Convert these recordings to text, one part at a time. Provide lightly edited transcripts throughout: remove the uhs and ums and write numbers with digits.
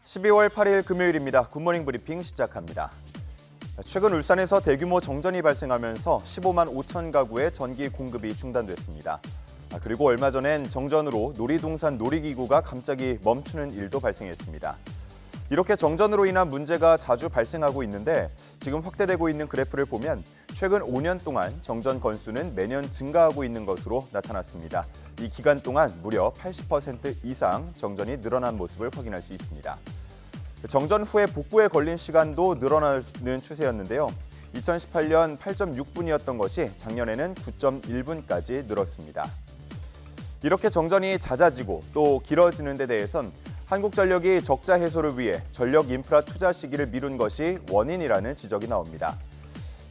12월 8일 금요일입니다. 굿모닝 브리핑 시작합니다. 최근 울산에서 대규모 정전이 발생하면서 15만 5천 가구의 전기 공급이 중단됐습니다. 그리고 얼마 전엔 정전으로 놀이동산 놀이기구가 갑자기 멈추는 일도 발생했습니다. 이렇게 정전으로 인한 문제가 자주 발생하고 있는데 지금 확대되고 있는 그래프를 보면 최근 5년 동안 정전 건수는 매년 증가하고 있는 것으로 나타났습니다. 이 기간 동안 무려 80% 이상 정전이 늘어난 모습을 확인할 수 있습니다. 정전 후에 복구에 걸린 시간도 늘어나는 추세였는데요. 2018년 8.6분이었던 것이 작년에는 9.1분까지 늘었습니다. 이렇게 정전이 잦아지고 또 길어지는 데 대해선 한국전력이 적자 해소를 위해 전력 인프라 투자 시기를 미룬 것이 원인이라는 지적이 나옵니다.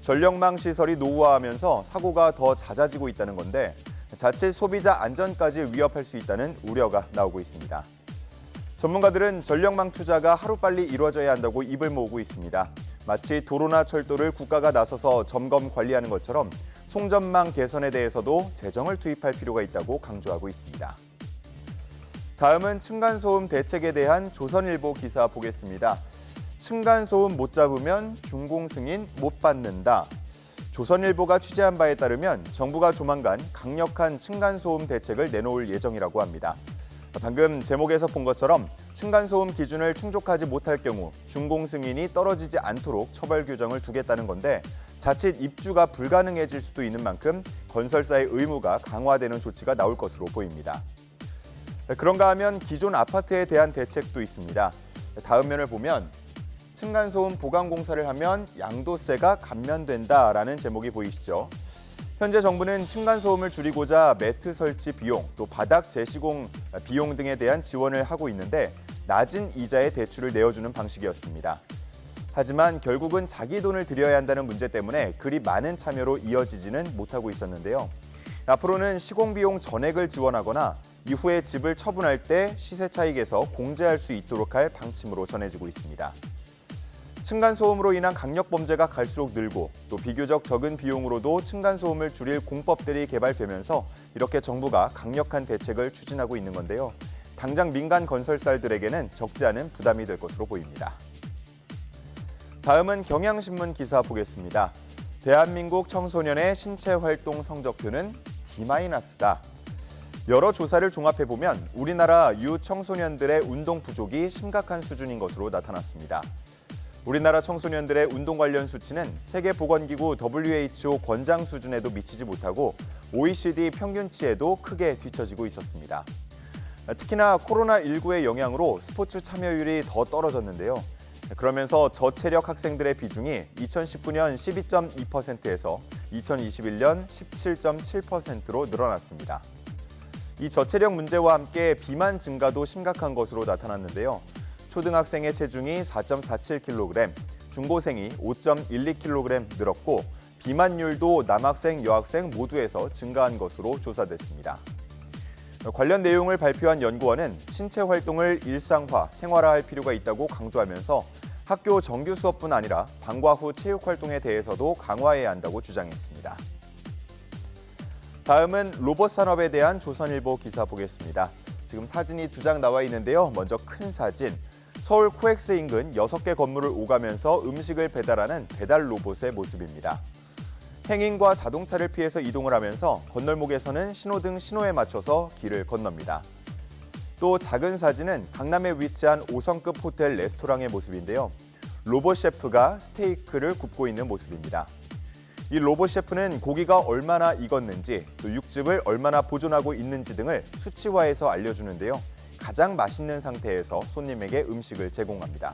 전력망 시설이 노후화하면서 사고가 더 잦아지고 있다는 건데 자칫 소비자 안전까지 위협할 수 있다는 우려가 나오고 있습니다. 전문가들은 전력망 투자가 하루빨리 이루어져야 한다고 입을 모으고 있습니다. 마치 도로나 철도를 국가가 나서서 점검 관리하는 것처럼 송전망 개선에 대해서도 재정을 투입할 필요가 있다고 강조하고 있습니다. 다음은 층간소음 대책에 대한 조선일보 기사 보겠습니다. 층간소음 못 잡으면 준공승인 못 받는다. 조선일보가 취재한 바에 따르면 정부가 조만간 강력한 층간소음 대책을 내놓을 예정이라고 합니다. 방금 제목에서 본 것처럼 층간소음 기준을 충족하지 못할 경우 준공승인이 떨어지지 않도록 처벌 규정을 두겠다는 건데 자칫 입주가 불가능해질 수도 있는 만큼 건설사의 의무가 강화되는 조치가 나올 것으로 보입니다. 그런가 하면 기존 아파트에 대한 대책도 있습니다. 다음 면을 보면 층간소음 보강공사를 하면 양도세가 감면된다라는 제목이 보이시죠? 현재 정부는 층간소음을 줄이고자 매트 설치 비용, 또 바닥 재시공 비용 등에 대한 지원을 하고 있는데 낮은 이자의 대출을 내어주는 방식이었습니다. 하지만 결국은 자기 돈을 들여야 한다는 문제 때문에 그리 많은 참여로 이어지지는 못하고 있었는데요. 앞으로는 시공비용 전액을 지원하거나 이후에 집을 처분할 때 시세 차익에서 공제할 수 있도록 할 방침으로 전해지고 있습니다. 층간소음으로 인한 강력범죄가 갈수록 늘고 또 비교적 적은 비용으로도 층간소음을 줄일 공법들이 개발되면서 이렇게 정부가 강력한 대책을 추진하고 있는 건데요. 당장 민간 건설사들에게는 적지 않은 부담이 될 것으로 보입니다. 다음은 경향신문 기사 보겠습니다. 대한민국 청소년의 신체활동 성적표는 D-다. 여러 조사를 종합해보면 우리나라 유청소년들의 운동 부족이 심각한 수준인 것으로 나타났습니다. 우리나라 청소년들의 운동 관련 수치는 세계보건기구 WHO 권장 수준에도 미치지 못하고 OECD 평균치에도 크게 뒤처지고 있었습니다. 특히나 코로나19의 영향으로 스포츠 참여율이 더 떨어졌는데요. 그러면서 저체력 학생들의 비중이 2019년 12.2%에서 2021년 17.7%로 늘어났습니다. 이 저체력 문제와 함께 비만 증가도 심각한 것으로 나타났는데요. 초등학생의 체중이 4.47kg, 중고생이 5.12kg 늘었고 비만율도 남학생, 여학생 모두에서 증가한 것으로 조사됐습니다. 관련 내용을 발표한 연구원은 신체 활동을 일상화, 생활화할 필요가 있다고 강조하면서 학교 정규 수업뿐 아니라 방과 후 체육 활동에 대해서도 강화해야 한다고 주장했습니다. 다음은 로봇 산업에 대한 조선일보 기사 보겠습니다. 지금 사진이 2장 나와 있는데요. 먼저 큰 사진. 서울 코엑스 인근 6개 건물을 오가면서 음식을 배달하는 배달 로봇의 모습입니다. 행인과 자동차를 피해서 이동을 하면서 건널목에서는 신호등 신호에 맞춰서 길을 건넙니다. 또 작은 사진은 강남에 위치한 5성급 호텔 레스토랑의 모습인데요. 로봇 셰프가 스테이크를 굽고 있는 모습입니다. 이 로봇 셰프는 고기가 얼마나 익었는지, 또 육즙을 얼마나 보존하고 있는지 등을 수치화해서 알려주는데요. 가장 맛있는 상태에서 손님에게 음식을 제공합니다.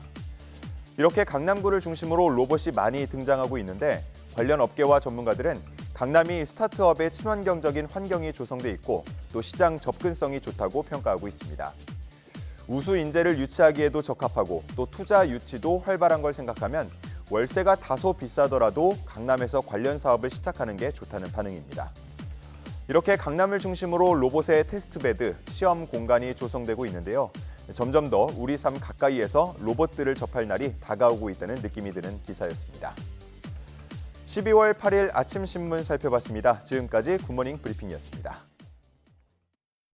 이렇게 강남구를 중심으로 로봇이 많이 등장하고 있는데 관련 업계와 전문가들은 강남이 스타트업의 친환경적인 환경이 조성돼 있고 또 시장 접근성이 좋다고 평가하고 있습니다. 우수 인재를 유치하기에도 적합하고 또 투자 유치도 활발한 걸 생각하면 월세가 다소 비싸더라도 강남에서 관련 사업을 시작하는 게 좋다는 반응입니다. 이렇게 강남을 중심으로 로봇의 테스트베드, 시험 공간이 조성되고 있는데요. 점점 더 우리 삶 가까이에서 로봇들을 접할 날이 다가오고 있다는 느낌이 드는 기사였습니다. 12월 8일 아침 신문 살펴봤습니다. 지금까지 굿모닝 브리핑이었습니다.